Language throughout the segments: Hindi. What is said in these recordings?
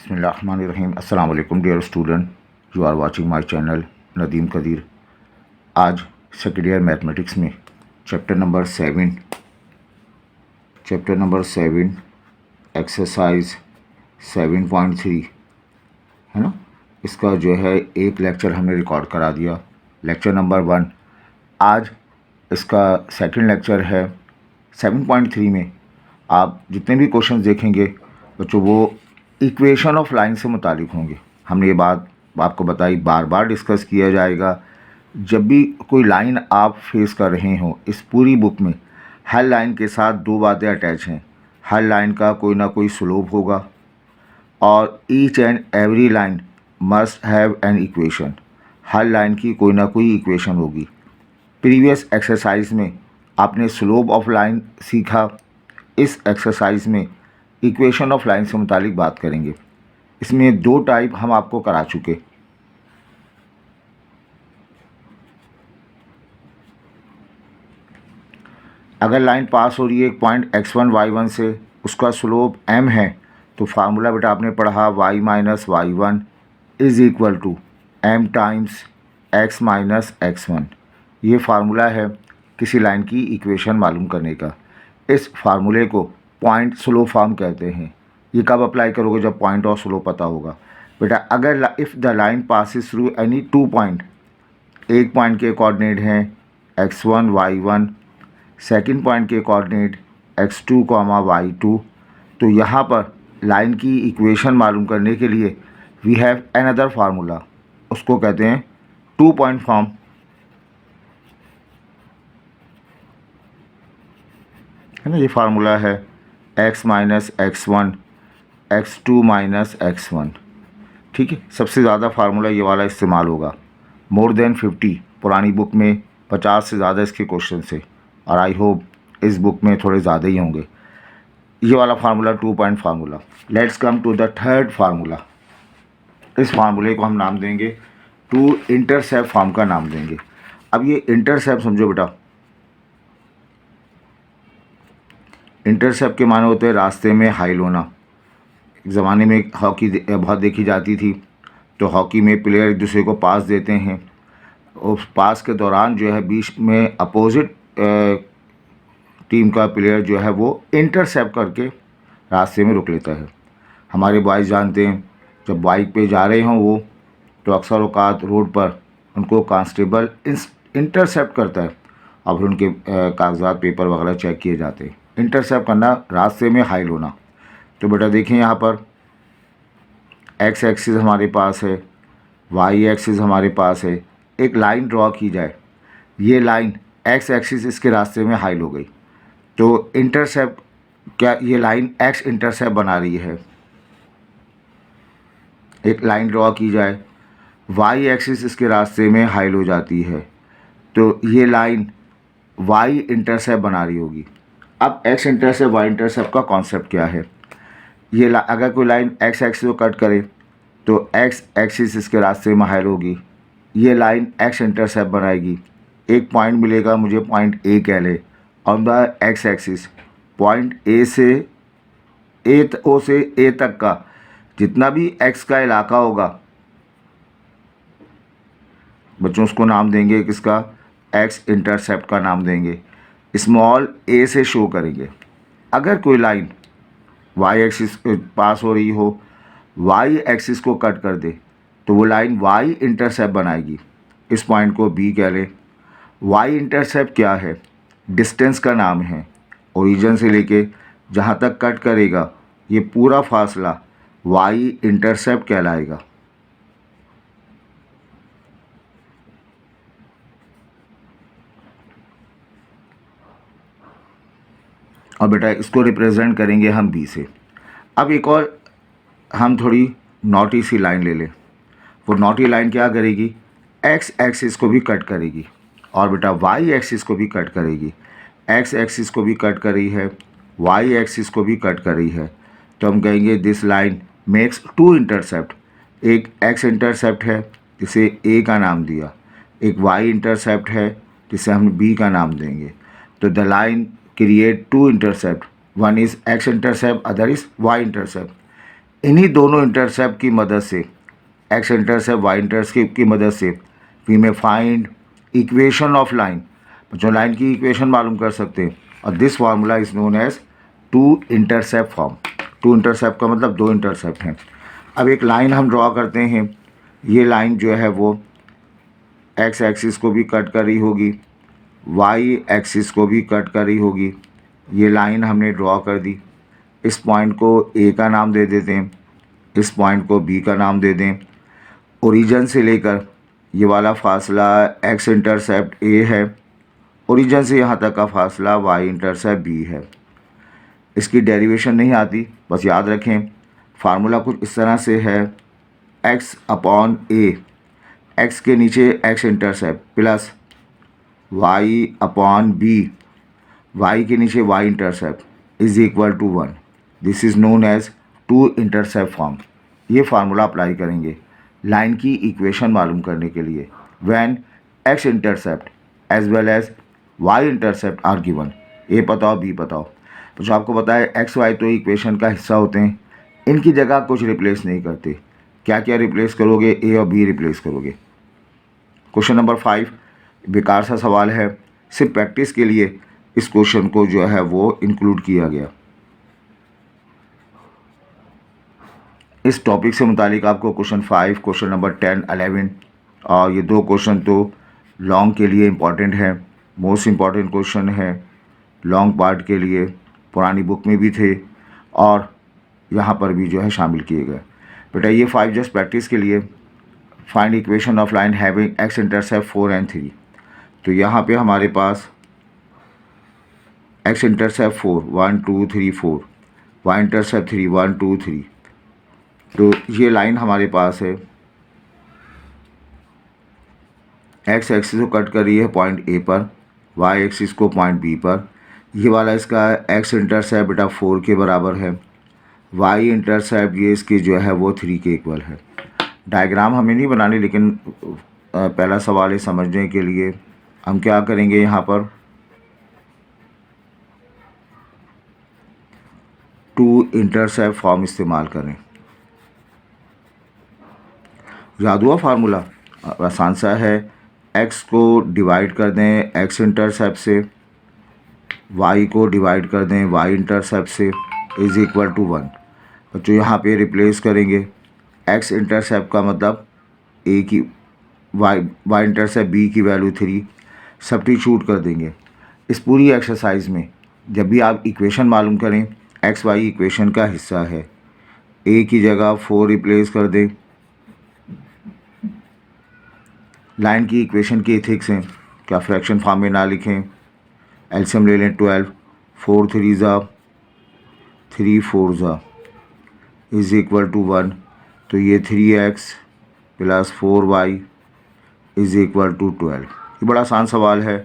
बिस्मिल्लाहिर्रहमानिर्रहीम। अस्सलाम वालेकुम dear student, you are watching my channel Nadeem Qadeer. आज सेकेंड ईयर मैथमेटिक्स में चैप्टर नंबर 7 एक्सरसाइज 7.3 है ना। इसका जो है एक लेक्चर हमने रिकॉर्ड करा दिया, लेक्चर नंबर 1। आज इसका सेकंड लेक्चर है। 7.3 में आप जितने भी क्वेश्चंस देखेंगे बच्चों वो इक्वेशन ऑफ लाइन से मुतालिक होंगे। हमने ये बात आपको बताई, बार बार डिस्कस किया जाएगा। जब भी कोई लाइन आप फेस कर रहे हो, इस पूरी बुक में हर लाइन के साथ दो बातें अटैच हैं। हर लाइन का कोई ना कोई स्लोप होगा और each and every line must have an equation. Her line की कोई ना कोई इक्वेशन होगी। प्रीवियस एक्सरसाइज में आपने स्लोप ऑफ लाइन सीखा। इस एक्सरसाइज में इक्वेशन ऑफ लाइन से मुतालिक बात करेंगे। इसमें दो टाइप हम आपको करा चुके। अगर लाइन पास हो रही है एक पॉइंट x1 y1 से, उसका स्लोप m है, तो फार्मूला बेटा आपने पढ़ा y minus y1 is equal to m times x minus x1। ये फार्मूला है किसी लाइन की इक्वेशन मालूम करने का। इस फार्मूले को पॉइंट स्लो फॉर्म कहते हैं। ये कब अप्लाई करोगे? जब पॉइंट और स्लो पता होगा। बेटा अगर if the line passes through any two point, एक पॉइंट के कोऑर्डिनेट हैं x1 y1, सेकंड पॉइंट के कोऑर्डिनेट x2 y2, तो यहाँ पर लाइन की इक्वेशन मालूम करने के लिए वी हैव अनदर फार्मूला। उसको कहते हैं टू पॉइंट फॉर्म। है ना, ये फार्मूला है x minus x1 x2 minus x1। ठीक है, सबसे ज़्यादा फार्मूला ये वाला इस्तेमाल होगा। मोर देन 50 पुरानी बुक में 50 से ज़्यादा इसके क्वेश्चन से, और आई होप इस बुक में थोड़े ज़्यादा ही होंगे। ये वाला formula two point formula. Let's come to the third formula. इस फार्मूले को हम नाम देंगे टू इंटरसेप्ट फॉर्म का नाम देंगे। अब ये इंटरसेप्ट समझो बेटा, इंटरसेप्ट के माने होते हैं रास्ते में हाइल होना। एक ज़माने में हॉकी बहुत देखी जाती थी, तो हॉकी में प्लेयर एक दूसरे को पास देते हैं। उस पास के दौरान जो है बीच में अपोजिट टीम का प्लेयर जो है वो इंटरसेप्ट करके रास्ते में रुक लेता है। हमारे बॉयज़ जानते हैं, जब बाइक पे जा रहे हों वो, तो अक्सर औकात रोड पर उनको कांस्टेबल इंटरसेप्ट करता है और फिर उनके कागजात पेपर वगैरह चेक किए जाते हैं। इंटरसेप्ट करना, रास्ते में हाइल होना। तो बेटा देखें यहाँ पर एक्स एक्सिस हमारे पास है, वाई एक्सिस हमारे पास है। एक लाइन ड्रॉ की जाए, ये लाइन एक्स एक्सिस इसके रास्ते में हाइल हो गई, तो इंटरसेप्ट क्या ये लाइन एक्स इंटरसेप्ट बना रही है। एक लाइन ड्रॉ की जाए, वाई एक्सिस इसके रास्ते में हाइल हो जाती है, तो ये लाइन वाई इंटरसेप्ट बना रही होगी। अब एक्स इंटरसेप्ट वाई इंटरसेप्ट का कॉन्सेप्ट क्या है? ये अगर कोई लाइन एक्स एक्सिस को कट करे तो एक्स एक्सिस इसके रास्ते में हाइल होगी, ये लाइन एक्स इंटरसेप्ट बनाएगी। एक पॉइंट मिलेगा मुझे, पॉइंट ए कह ले, on the x axis. Point A से ओ से ए तक का जितना भी एक्स का इलाका होगा बच्चों, उसको नाम देंगे किसका? एक्स इंटरसेप्ट का नाम देंगे। स्मॉल ए से शो करेंगे। अगर कोई लाइन वाई एक्सिस पास हो रही हो, वाई एक्सिस को कट कर दे, तो वो लाइन वाई इंटरसेप्ट बनाएगी। इस पॉइंट को बी कह लें। वाई इंटरसेप्ट क्या है? डिस्टेंस का नाम है। ओरिजिन से लेके जहाँ तक कट करेगा ये पूरा फासला वाई इंटरसेप्ट कहलाएगा। और बेटा इसको रिप्रेजेंट करेंगे हम बी से। अब एक और हम थोड़ी नॉटी सी लाइन ले लें। वो नॉटी लाइन क्या करेगी? एक्स एक्सिस को भी कट करेगी और बेटा वाई एक्सिस को भी कट करेगी। एक्स एक्सिस को भी कट कर रही है, वाई एक्सिस को भी कट कर रही है, तो हम कहेंगे this line makes two intercept. एक एक्स इंटरसेप्ट है जिसे ए का नाम दिया, एक वाई इंटरसेप्ट है जिसे हम बी का नाम देंगे। तो the line create two intercept, one is x intercept, other is y intercept. इन्हीं दोनों इंटरसेप्ट की मदद से, एक्स इंटरसेप्ट वाई इंटरसेप्ट की मदद से we may find equation of line, जो लाइन की इक्वेशन मालूम कर सकते हैं। और this formula is known as two intercept form. Two intercept का मतलब दो इंटरसेप्ट हैं। अब एक लाइन हम ड्रॉ करते हैं। ये लाइन जो है वो एक्स एक्सिस को भी कट कर रही होगी, वाई एक्सिस को भी कट कर रही होगी। ये लाइन हमने ड्रॉ कर दी। इस पॉइंट को ए का नाम दे देते हैं, इस पॉइंट को बी का नाम दे दें। ओरिजिन से लेकर ये वाला फासला एक्स इंटरसेप्ट ए है, ओरिजिन से यहाँ तक का फासला वाई इंटरसेप्ट बी है। इसकी डेरिवेशन नहीं आती, बस याद रखें फार्मूला कुछ इस तरह से है, एक्स अपॉन ए, एक्स के नीचे X intercept plus Y upon B, Y के नीचे Y intercept is equal to 1। This is known as two intercept form. ये फार्मूला अप्लाई करेंगे लाइन की इक्वेशन मालूम करने के लिए। When X intercept as well as Y intercept are given, A पता हो बी पता हो, तो जो आपको पता है एक्स वाई तो इक्वेशन का हिस्सा होते हैं, इनकी जगह कुछ रिप्लेस नहीं करते। क्या क्या रिप्लेस करोगे? ए और बी रिप्लेस करोगे। क्वेश्चन नंबर 5 बेकार सा सवाल है, सिर्फ प्रैक्टिस के लिए इस क्वेश्चन को जो है वो इंक्लूड किया गया। इस टॉपिक से मुतालिक आपको क्वेश्चन 5, क्वेश्चन नंबर 10, 11 और ये दो क्वेश्चन तो लॉन्ग के लिए इम्पॉर्टेंट है, मोस्ट इम्पॉर्टेंट क्वेश्चन है लॉन्ग पार्ट के लिए। पुरानी बुक में भी थे और यहाँ पर भी जो है शामिल किए गए। बेटा ये 5 जस्ट प्रैक्टिस के लिए। Find equation of line having x intercept 4 and 3। तो यहाँ पे हमारे पास एक्स इंटरसेप्ट 4 1 2 3 4, वाई इंटरसेप्ट 3 1 2 3। तो ये लाइन हमारे पास है, एक्स एक्सिस को कट कर रही है पॉइंट ए पर, वाई एक्सिस को पॉइंट बी पर। ये वाला इसका एक्स इंटरसेप्ट बेटा 4 के बराबर है, वाई इंटरसेप्ट ये इसकी जो है वो 3 के इक्वल है। डायग्राम हमें नहीं बनानी, लेकिन पहला सवाल है समझने के लिए हम क्या करेंगे, यहाँ पर टू इंटरसेप्ट फॉर्म इस्तेमाल करें। याद हुआ फार्मूला? आसान सा है, एक्स को डिवाइड कर दें एक्स इंटरसेप्ट से, वाई को डिवाइड कर दें वाई इंटरसेप्ट से इज इक्वल टू 1। बच्चों यहाँ पे रिप्लेस करेंगे, एक्स इंटरसेप्ट का मतलब ए की, वाई इंटरसेप्ट बी की वैल्यू 3 सब्स्टिट्यूट कर देंगे। इस पूरी एक्सरसाइज में जब भी आप इक्वेशन मालूम करें, एक्स वाई इक्वेशन का हिस्सा है, ए की जगह 4 रिप्लेस कर दें। लाइन की इक्वेशन की एथिक्स हैं, क्या फ्रैक्शन फॉर्म में ना लिखें, एलसीएम ले लें 12, 4 3 ज़ा 3 4 ज़ा इज़ इक्वल टू 1। तो ये 3x plus 4y is equal to 12। ये बड़ा आसान सवाल है,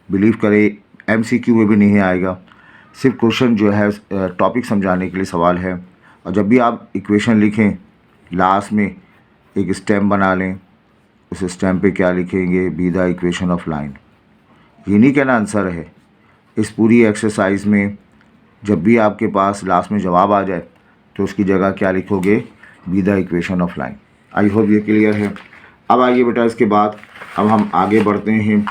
बिलीव करें MCQ में भी नहीं आएगा, सिर्फ क्वेश्चन जो है टॉपिक समझाने के लिए सवाल है। और जब भी आप इक्वेशन लिखें लास्ट में एक स्टेम बना लें, उस स्टेम पे क्या लिखेंगे, B the equation of line. ये नहीं कहना आंसर है। इस पूरी एक्सरसाइज में जब भी आपके पास लास्ट में जवाब आ जाए तो उसकी जगह क्या लिखोगे, B the equation of line. I hope ये क्लियर है। अब आइए बेटा इसके बाद अब हम आगे बढ़ते हैं।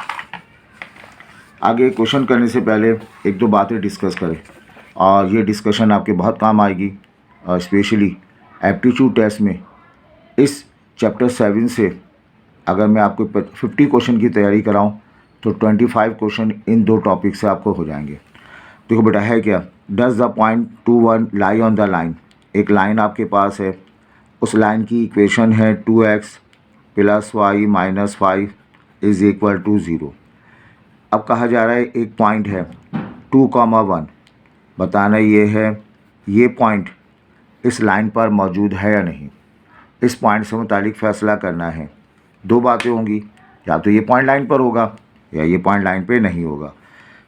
आगे क्वेश्चन करने से पहले एक दो बातें डिस्कस करें, और ये डिस्कशन आपके बहुत काम आएगी, और स्पेशली एप्टीट्यूड टेस्ट में। इस चैप्टर 7 से अगर मैं आपको 50 क्वेश्चन की तैयारी कराऊं तो 25 क्वेश्चन इन दो टॉपिक से आपको हो जाएंगे। देखो बेटा है क्या, does the point 2 1 lie on the line. एक लाइन आपके पास है, उस लाइन की इक्वेशन है 2x plus y minus 5 is equal to 0। अब कहा जा रहा है एक पॉइंट है 2,1, बताना ये है ये पॉइंट इस लाइन पर मौजूद है या नहीं। इस पॉइंट से मुतालिक फ़ैसला करना है। दो बातें होंगी, या तो ये पॉइंट लाइन पर होगा या ये पॉइंट लाइन पे नहीं होगा।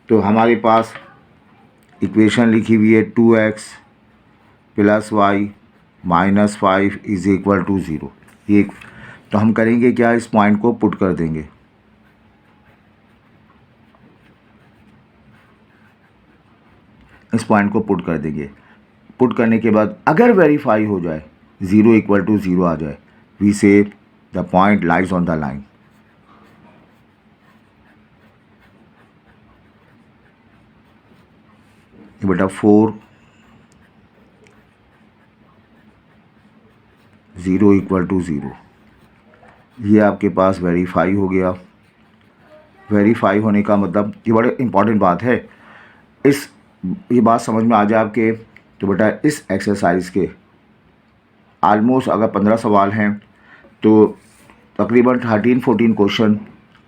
तो हमारे पास इक्वेशन लिखी हुई है 2x plus y minus 5 is equal to 0। ये तो हम करेंगे क्या, इस पॉइंट को पुट कर देंगे। इस पॉइंट को पुट कर देंगे। पुट करने के बाद अगर वेरीफाई हो जाए 0 इक्वल टू 0 आ जाए, वी से the point lies on the line. बेटा 4 0 इक्वल टू 0, ये आपके पास वेरीफाई हो गया। वेरीफाई होने का मतलब, ये बड़े इंपॉर्टेंट बात है, इस ये बात समझ में आ जाए आपके, तो बेटा इस एक्सरसाइज के आलमोस्ट अगर 15 सवाल हैं तो तकरीबन 13-14 क्वेश्चन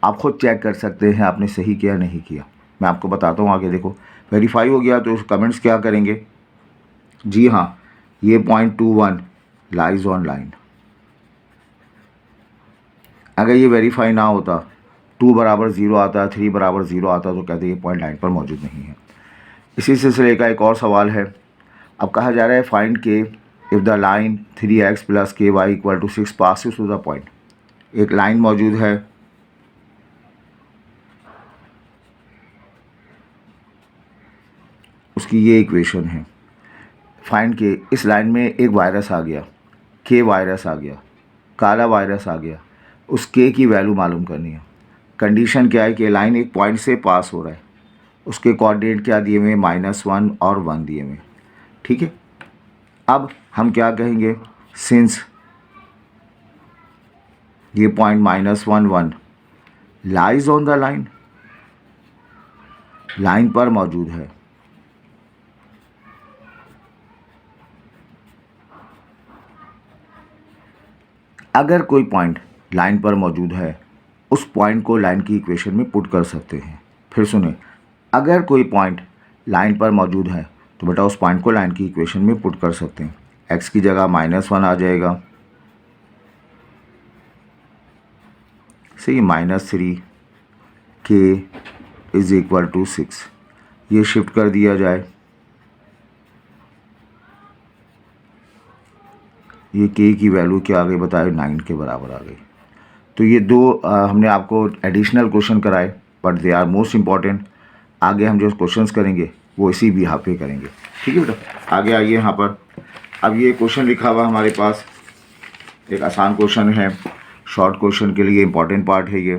आप खुद चेक कर सकते हैं आपने सही किया नहीं किया। मैं आपको बताता हूँ आगे। देखो वेरीफाई हो गया तो कमेंट्स क्या करेंगे, जी हाँ ये .21 लाइज ऑन लाइन। अगर ये वेरीफाई ना होता, 2 बराबर 0 आता, 3 बराबर 0 आता, तो कहते ये पॉइंट लाइन पर मौजूद नहीं है। इसी सिलसिले का एक और सवाल है। अब कहा जा रहा है find k if the line 3x + ky equal to 6 passes to the point. एक लाइन मौजूद है, उसकी ये इक्वेशन है। फाइंड के इस लाइन में एक वायरस आ गया, के वायरस आ गया, काला वायरस आ गया, उस के की वैल्यू मालूम करनी है। कंडीशन क्या है कि लाइन एक पॉइंट से पास हो रहा है, उसके कोऑर्डिनेट क्या दिए हुए, -1 और 1 दिए हुए। ठीक है, अब हम क्या कहेंगे, सिंस ये point -1 1 lies on the line, line पर मौजूद है, अगर कोई पॉइंट लाइन पर मौजूद है उस पॉइंट को लाइन की इक्वेशन में पुट कर सकते हैं। फिर सुने, अगर कोई पॉइंट लाइन पर मौजूद है तो बेटा उस पॉइंट को लाइन की इक्वेशन में पुट कर सकते हैं। x की जगह -1 आ जाएगा, सही, -3 k इज इक्वल टू 6, ये शिफ्ट कर दिया जाए, ये k की वैल्यू क्या आ गई बताए, 9 के बराबर आ गई। तो ये दो हमने आपको एडिशनल क्वेश्चन कराए, but they are most important. आगे हम जो क्वेश्चंस करेंगे वो इसी भी यहाँ पे करेंगे। ठीक है बेटा, आगे आइए यहाँ पर। अब ये क्वेश्चन लिखा हुआ हमारे पास, एक आसान क्वेश्चन है, शॉर्ट क्वेश्चन के लिए इम्पॉर्टेंट पार्ट है ये।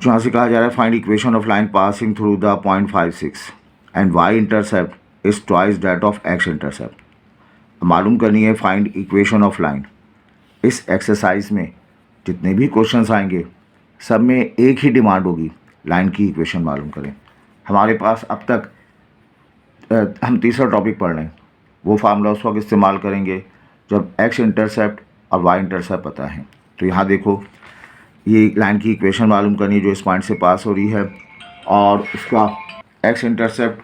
जहाँ से कहा जा रहा है find equation of line passing through the point 5-6 and y intercept is twice that of x intercept. मालूम करनी है फाइंड इक्वेशन ऑफ लाइन। इस एक्सरसाइज में जितने भी क्वेश्चंस आएंगे सब में एक ही डिमांड होगी, लाइन की इक्वेशन मालूम करें। हमारे पास अब तक हम तीसरा टॉपिक पढ़ रहे हैं, वो फार्मूला उस वक्त इस्तेमाल करेंगे जब x इंटरसेप्ट और y इंटरसेप्ट पता है। तो यहाँ देखो, ये लाइन की इक्वेशन मालूम करनी है जो इस पॉइंट से पास हो रही है, और उसका x intercept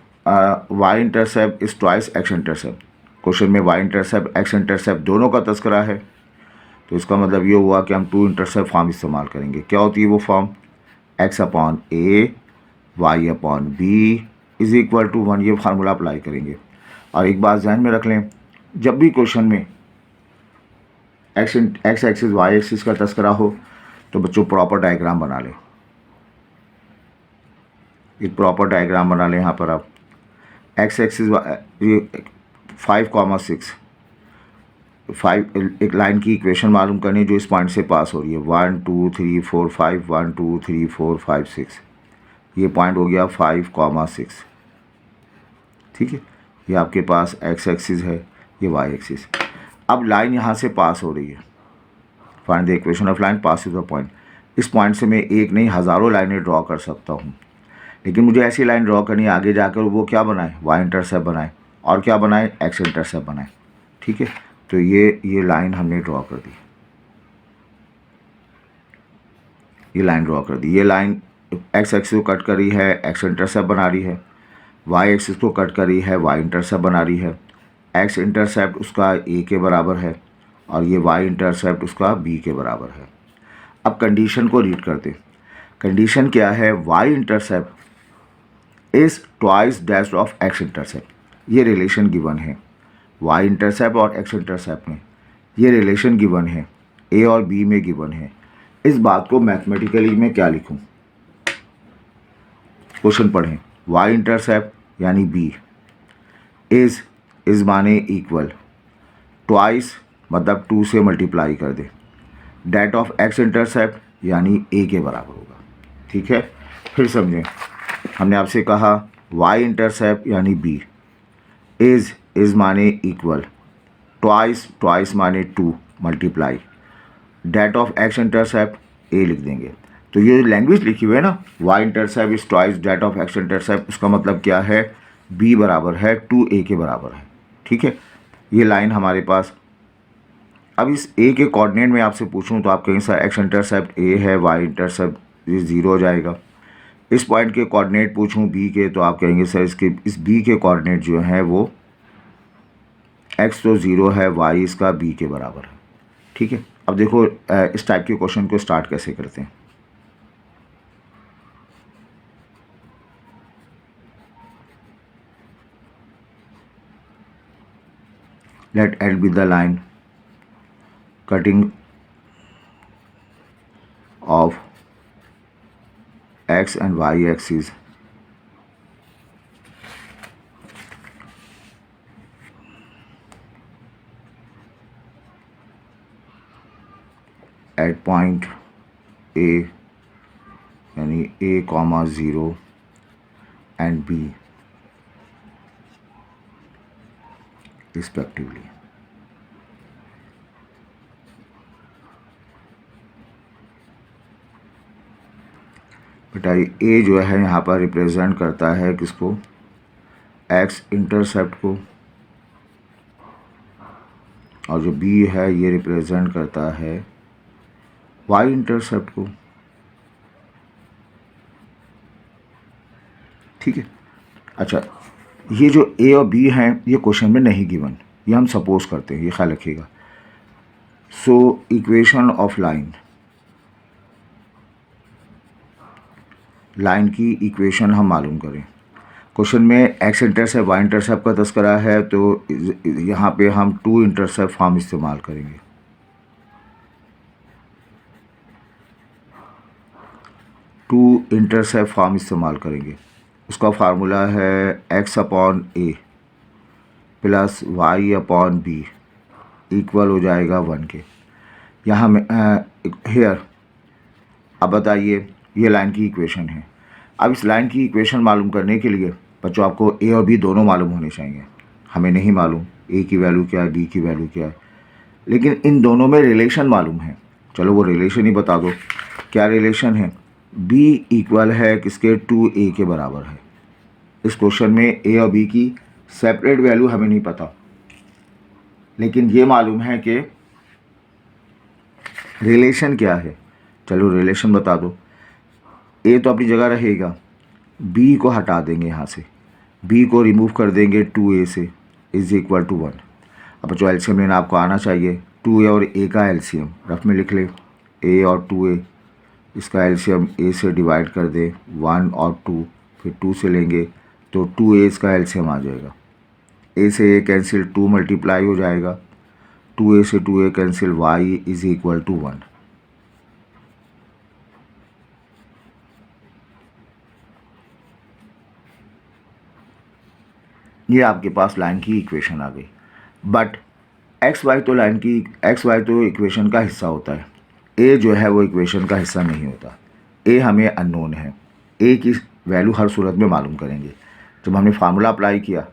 y intercept is twice x intercept. Question में y इंटरसेप्ट x इंटरसेप्ट दोनों का तस्करा है, तो इसका मतलब ये हुआ कि हम 2 इंटरसेप्ट फॉर्म इस्तेमाल करेंगे। क्या होती है वो form, x/a y/b is equal to 1, ये फार्मूला अप्लाई करेंगे। और एक बात ध्यान में रख लें, जब भी क्वेश्चन में x एक्सिस y एक्सिस का तस्करा हो तो बच्चों प्रॉपर डायग्राम बना लें। एक प्रॉपर डायग्राम बना लें यहाँ पर आप। x एक्सिस ये 5,6 एक लाइन की इक्वेशन मालूम करनी है जो इस पॉइंट से पास हो रही है, 1 2 3 4 5 1 2 3 4 5 6, ये पॉइंट हो गया 5,6। ठीक है, ये आपके पास x एक्सिस है, ये y एक्सिस। अब लाइन यहाँ से पास हो रही है, find the equation of line pass to the point. इस पॉइंट से मैं एक नहीं हज़ारों लाइनें ड्रॉ कर सकता हूँ, लेकिन मुझे ऐसी लाइन ड्रॉ करनी है आगे जाकर वो क्या बनाए, y इंटरसेप्ट बनाए, और क्या बनाए, x इंटरसेप्ट बनाए। ठीक है, तो ये लाइन हमने ड्रॉ कर दी, ये लाइन ड्रॉ कर दी। ये लाइन x एक्सिस को कट कर रही है, x इंटरसेप्ट बना रही है, y एक्सिस को कट कर रही है, y इंटरसेप्ट बना रही है। x इंटरसेप्ट उसका a के बराबर है और ये y इंटरसेप्ट उसका b के बराबर है। अब कंडीशन को रीड करते। कंडीशन क्या है, y intercept is twice dash of x intercept. ये रिलेशन गिवन है, y इंटरसेप्ट और x इंटरसेप्ट में ये रिलेशन गिवन है, a और b में गिवन है। इस बात को मैथमेटिकली मैं क्या लिखूं, क्वेश्चन पढ़ें, y इंटरसेप्ट यानी बी, इज़ माने इक्वल, ट्वाइस मतलब 2 से मल्टीप्लाई कर दे, डेट ऑफ एक्स इंटरसेप्ट यानी ए के बराबर होगा। ठीक है, फिर समझें, हमने आपसे कहा वाई इंटरसेप्ट यानी बी, इज़ माने इक्वल, ट्वाइस माने 2 multiply, that of X intercept A लिख देंगे। तो ये लैंग्वेज लिखी हुई है ना, Y intercept is twice that of X intercept, उसका मतलब क्या है, बी बराबर है 2a के बराबर है। ठीक है, ये लाइन हमारे पास। अब इस a के कोऑर्डिनेट में आपसे पूछूं तो आप कहेंगे सर एक्स इंटरसेप्ट a है, वाई इंटरसेप्ट ये 0 हो जाएगा। इस पॉइंट के कोऑर्डिनेट पूछूं b के तो आप कहेंगे सर इस b के कोऑर्डिनेट जो है वो x तो 0 है, y इसका b के बराबर है। ठीक है, अब देखो इस टाइप के क्वेश्चन को स्टार्ट कैसे करते हैं। Let L be the line cutting of x and y axis at point A यानी A, 0 and B respectively। बेटा ए जो है यहाँ पर रिप्रेजेंट करता है किसको, एक्स इंटरसेप्ट को, और जो बी है ये रिप्रेजेंट करता है वाई इंटरसेप्ट को। ठीक है, अच्छा ये जो ए और बी हैं ये क्वेश्चन में नहीं गिवन, ये हम सपोज करते हैं, ये ख्याल रखिएगा। सो इक्वेशन ऑफ लाइन की इक्वेशन हम मालूम करें। क्वेश्चन में एक्स इंटरसेप्ट वाई इंटरसेप्ट का तस्करा है तो यहाँ पे हम 2 इंटरसेप्ट फॉर्म इस्तेमाल करेंगे। उसका फार्मूला है x upon a plus y upon b equal हो जाएगा 1 के। यहाँ में हेयर, अब बताइए ये लाइन की इक्वेशन है। अब इस लाइन की इक्वेशन मालूम करने के लिए बच्चों आपको a और b दोनों मालूम होने चाहिए। हमें नहीं मालूम a की वैल्यू क्या है, b की वैल्यू क्या है, लेकिन इन दोनों में रिलेशन मालूम है। चलो वो रिलेशन ही बता दो, क्या रिलेशन है, b इक्वल है किसके, 2a के बराबर है। इस क्वेश्चन में a और b की सेपरेट वैल्यू हमें नहीं पता, लेकिन ये मालूम है कि रिलेशन क्या है। चलो रिलेशन बता दो, a तो अपनी जगह रहेगा, b को हटा देंगे, यहाँ से b को रिमूव कर देंगे 2a से, इज इक्वल टू 1। अब जो एलसीएम लेना आपको आना चाहिए, 2a और a का एलसीएम रफ में लिख ले, a और 2a, इसका एलसीएम a से डिवाइड कर दे 1 और 2, फिर 2 से लेंगे तो 2a इसका एलसीएम आ जाएगा, a से a कैंसिल, 2 मल्टीप्लाई हो जाएगा, 2a से 2a cancel, y is equal to 1। ये आपके पास लाइन की इक्वेशन आ गई। बट एक्स वाई तो इक्वेशन का हिस्सा होता है, ए जो है वो इक्वेशन का हिस्सा नहीं होता। ए हमें अननोन है, ए की वैल्यू हर सूरत में मालूम करेंगे। जब हमने फार्मूला अप्लाई किया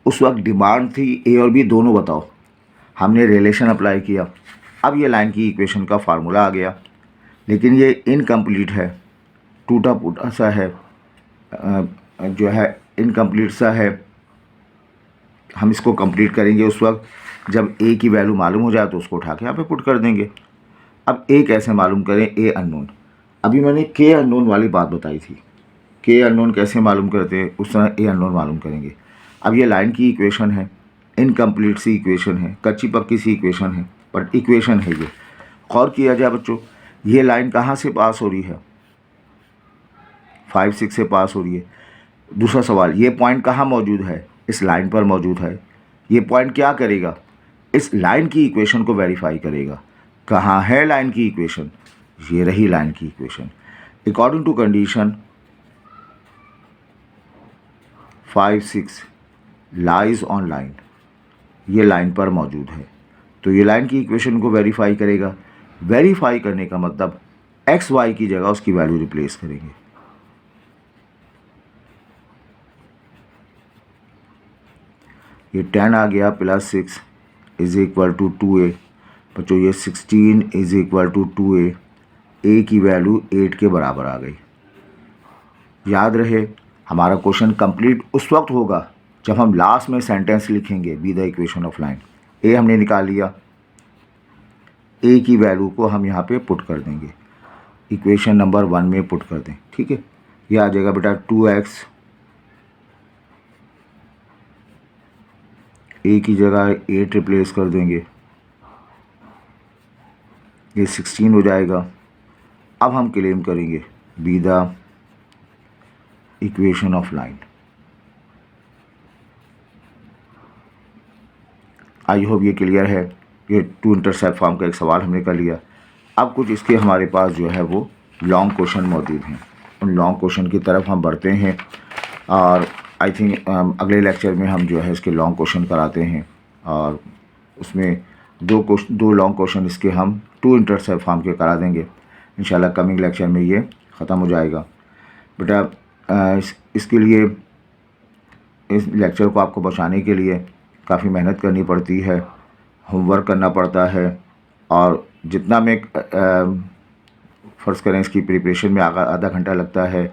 उस वक्त डिमांड थी ए और बी दोनों बताओ, हमने रिलेशन अप्लाई किया, अब ये लाइन की इक्वेशन का फार्मूला आ गया, लेकिन ये इनकम्प्लीट है, टूटा फूटा सा है, जो है इनकम्प्लीट सा है। हम इसको कंप्लीट करेंगे उस वक्त जब ए की वैल्यू मालूम हो जाए तो उसको उठा के यहाँ पे पुट कर देंगे। अब ए कैसे मालूम करें, ए अननोन, अभी मैंने के अननोन वाली बात बताई थी, के अननोन कैसे मालूम करते हैं उस तरह ए अननोन मालूम करेंगे। अब ये लाइन की इक्वेशन है, इनकम्प्लीट सी इक्वेशन है, कच्ची पक्की सी इक्वेशन है, बट इक्वेशन है ये। गौर किया जाए बच्चों, ये लाइन कहाँ से पास हो रही है, 5, 6 से पास हो रही है। दूसरा सवाल, ये पॉइंट कहाँ मौजूद है, इस लाइन पर मौजूद है। ये पॉइंट क्या करेगा, इस लाइन की इक्वेशन को वेरीफाई करेगा। कहाँ है लाइन की इक्वेशन, ये रही लाइन की equation. According to condition 5 6 lies on line, ये लाइन पर मौजूद है। तो ये लाइन की इक्वेशन को वेरीफाई करेगा। वेरीफाई करने का मतलब एक्स वाई की जगह उसकी वैल्यू रिप्लेस करेंगे। ये 10 आ गया plus 6 is equal to 2a। बच्चों ये 16 is equal to 2a, a की वैल्यू 8 के बराबर आ गई। याद रहे हमारा क्वेश्चन कंप्लीट उस वक्त होगा जब हम लास्ट में सेंटेंस लिखेंगे B the equation of line. A हमने निकाल लिया, ए की वैल्यू को हम यहाँ पे पुट कर देंगे, इक्वेशन नंबर 1 में पुट कर दें। ठीक है, ये आ जाएगा बेटा 2x, ए की जगह 8 रिप्लेस कर देंगे, ये 16 हो जाएगा। अब हम क्लेम करेंगे B the equation of line. I hope ये क्लियर है। ये टू इंटरसेप्ट फॉर्म का एक सवाल हमने कर लिया। अब कुछ इसके हमारे पास जो है वो लॉन्ग क्वेश्चन मौजूद हैं, उन लॉन्ग क्वेश्चन की तरफ हम बढ़ते हैं और आई थिंक अगले लेक्चर में हम जो है इसके लॉन्ग क्वेश्चन कराते हैं और उसमें दो लॉन्ग क्वेश्चन इसके हम टू इंटरसेप्ट फॉर्म के करा देंगे। इंशाल्लाह कमिंग लेक्चर में ये ख़त्म हो जाएगा। बेटा इसके लिए इस लेक्चर को आपको बचाने के लिए काफ़ी मेहनत करनी पड़ती है, होमवर्क करना पड़ता है और जितना मैं फ़र्ज़ करें इसकी प्रिपरेशन में आधा घंटा लगता है,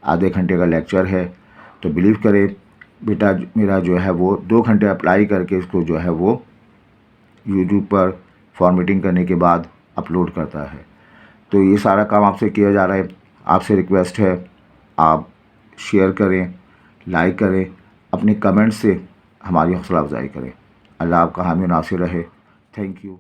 आधे घंटे का लेक्चर है, तो बिलीव करें बेटा मेरा जो है वो 2 घंटे अप्लाई करके इसको जो है वो यूट्यूब पर फॉर्मेटिंग करने के बाद अपलोड करता है। तो ये सारा काम आपसे किया जा रहा है। आपसे रिक्वेस्ट है आप शेयर करें, लाइक करें, अपने कमेंट से हमारी हौसला अफजाई करें। अल्लाह आपका हामी नासिर रहे। Thank you.